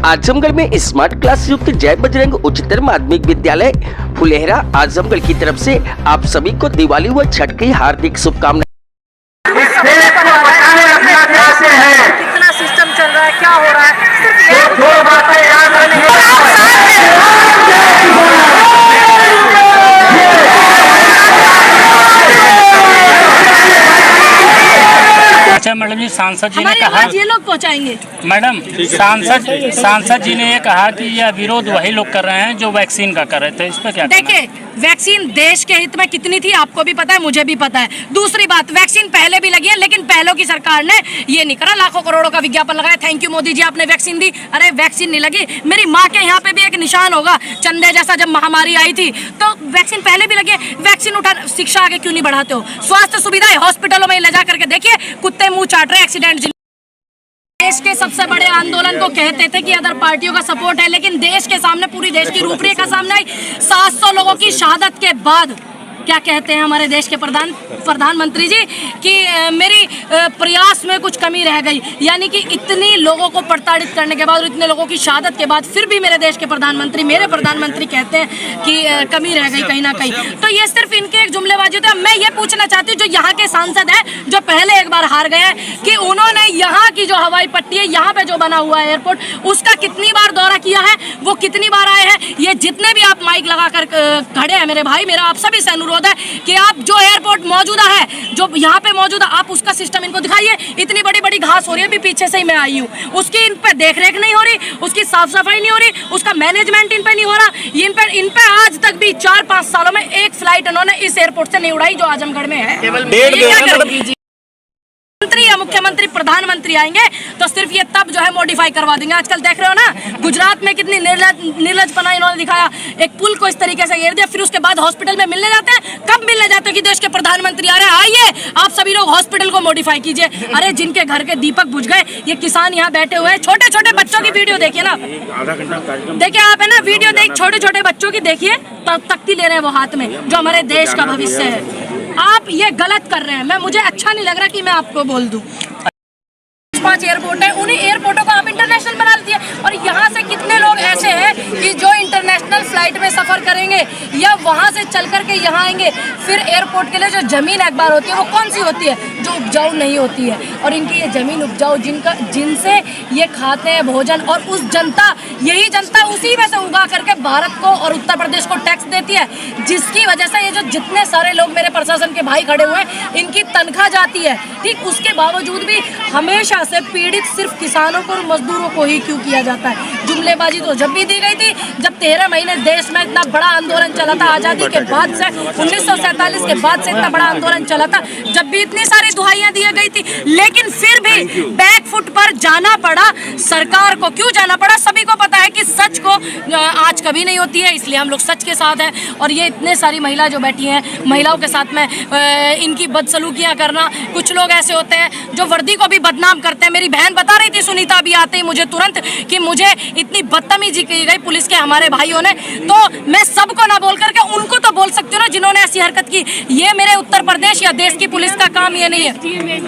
आजमगढ़ में smart class युक्त जय बजरंग उच्चतर माध्यमिक विद्यालय फुलेहरा आजमगढ़ की तरफ से आप सभी को दिवाली व छठ की हार्दिक शुभकामनाएं। कितना सिस्टम चल रहा है, क्या हो रहा है, सिर्फ दो बातें याद अच्छा मैडम जी, सांसद जी ने कहा, ये लोग पहुंचाएंगे। मैडम सांसद जी ने ये कहा कि यह विरोध वही लोग कर रहे हैं जो वैक्सीन का कर रहे थे, इस पर क्या? देखिए, वैक्सीन देश के हित में कितनी थी आपको भी पता है, मुझे भी पता है। दूसरी बात, वैक्सीन पहले भी लगी है, लेकिन पहले की सरकार ने ये नहीं करा, लाखों करोड़ों का विज्ञापन लगाया, थैंक यू मोदी जी आपने वैक्सीन दी। अरे वैक्सीन नहीं लगी, मेरी माँ के यहाँ पे भी एक निशान होगा चंदे जैसा, जब महामारी आई थी तो वैक्सीन पहले भी लगी है। वैक्सीन उठा, शिक्षा आगे क्यों नहीं बढ़ाते हो? स्वास्थ्य सुविधाएं हॉस्पिटलों में ले जा करके देखिए, कुत्ते मुंह चाट रहे, एक्सीडेंट। देश के सबसे बड़े आंदोलन को कहते थे कि अदर पार्टियों का सपोर्ट है, लेकिन देश के सामने, पूरी देश की रूपरेखा सामने आई। 700 लोगों की शहादत के बाद क्या कहते हैं हमारे देश के प्रधानमंत्री जी कि मेरी प्रयास में कुछ कमी रह गई, यानी कि इतनी लोगों को प्रताड़ित करने के बाद और इतने लोगों की शहादत के बाद फिर भी मेरे देश के प्रधानमंत्री कहते हैं कि कमी रह गई कहीं ना कहीं। तो ये सिर्फ इनके एक जुमलेबाजी होते हैं। मैं ये पूछना चाहती हूँ जो यहाँ के सांसद हैं, जो पहले एक बार हार गए हैं, कि उन्होंने यहाँ की जो हवाई पट्टी है, यहाँ पे जो बना हुआ है एयरपोर्ट, उसका कितनी बार दौरा किया है, वो कितनी बार आए हैं? ये जितने भी आप माइक लगा कर खड़े हैं मेरे भाई, मेरा आप सभी से अनुरोध है कि आप जो एयरपोर्ट मौजूदा है, जो यहाँ पे मौजूदा, आप उसका सिस्टम इनको दिखाइए। इतनी बड़ी बड़ी घास हो रही है, अभी पीछे से ही मैं आई हूँ, उसकी इन पे देखरेख नहीं हो रही, उसकी साफ सफाई नहीं हो रही, उसका मैनेजमेंट इन पे नहीं हो रहा। इन पे आज तक भी 4-5 सालों में एक फ्लाइट इन्होंने इस एयरपोर्ट से नहीं उड़ाई जो आजमगढ़ में है। मंत्री या मुख्यमंत्री, प्रधानमंत्री आएंगे तो सिर्फ ये तब जो है मॉडिफाई करवा देंगे। आजकल देख रहे हो ना, गुजरात में कितनी निर्लजपना इन्होंने दिखाया, एक पुल को इस तरीके से घेर दिया, फिर उसके बाद हॉस्पिटल में मिलने जाते हैं। कब मिलने जाते हैं कि देश के प्रधानमंत्री आ रहे हैं, आइए आप सभी लोग हॉस्पिटल को मॉडिफाई कीजिए। अरे जिनके घर के दीपक बुझ गए, ये किसान यहाँ बैठे हुए हैं, छोटे छोटे बच्चों की वीडियो देखिए ना, देखिए आप है ना, वीडियो देख, छोटे छोटे बच्चों की देखिए, तख्ती ले रहे हैं वो हाथ में, जो हमारे देश का भविष्य है। आप ये गलत कर रहे हैं, मुझे अच्छा नहीं लग रहा कि मैं आपको बोल दूं। 5 एयरपोर्ट है, उन्हीं एयरपोर्टों को आप इंटरनेशनल बना दिए, और यहाँ से कितने लोग ऐसे हैं कि जो इंटरनेशनल फ्लाइट में सफर करेंगे या वहाँ से चल करके यहाँ आएंगे। फिर एयरपोर्ट के लिए जो जमीन एक बार होती है, वो कौन सी होती है? जो उपजाऊ नहीं होती है। और इनकी ये जमीन उपजाऊ, जिनसे ये खाते हैं भोजन, और उस जनता, यही जनता उसी में से उगा करके भारत को और उत्तर प्रदेश को टैक्स देती है, जिसकी वजह से ये जो जितने सारे लोग मेरे प्रशासन के भाई खड़े हुए हैं, इनकी तनख्वाह जाती है। ठीक, उसके बावजूद भी हमेशा से पीड़ित सिर्फ किसानों को और मजदूरों को ही क्यों किया जाता है? जुमलेबाजी तो जब भी दी गई थी, जब 13 महीने देश में इतना बड़ा आंदोलन चला था, आज़ादी के बाद से, 1947 के बाद से इतना बड़ा आंदोलन चला था, जब भी इतनी सारी दुहाइयां दी गई थी, लेकिन फिर भी बैकफुट पर जाना पड़ा सरकार को। क्यों जाना पड़ा? सभी को पता है कि सच को आज कभी नहीं होती है, इसलिए हम लोग सच के साथ हैं। और ये इतने सारी महिला जो बैठी हैं, महिलाओं के साथ में इनकी बदसलूकियां करना, कुछ लोग ऐसे होते हैं जो वर्दी को भी बदनाम करते हैं। मेरी बहन बता रही थी, सुनीता, अभी आते ही मुझे तुरंत, कि मुझे इतनी बदतमीजी की गई पुलिस के हमारे भाइयों ने। तो मैं सबको ना बोल करके उनको तो बोल सकती हूँ ना, जिन्होंने ऐसी हरकत की। ये मेरे उत्तर प्रदेश या देश की पुलिस का काम ये नहीं है।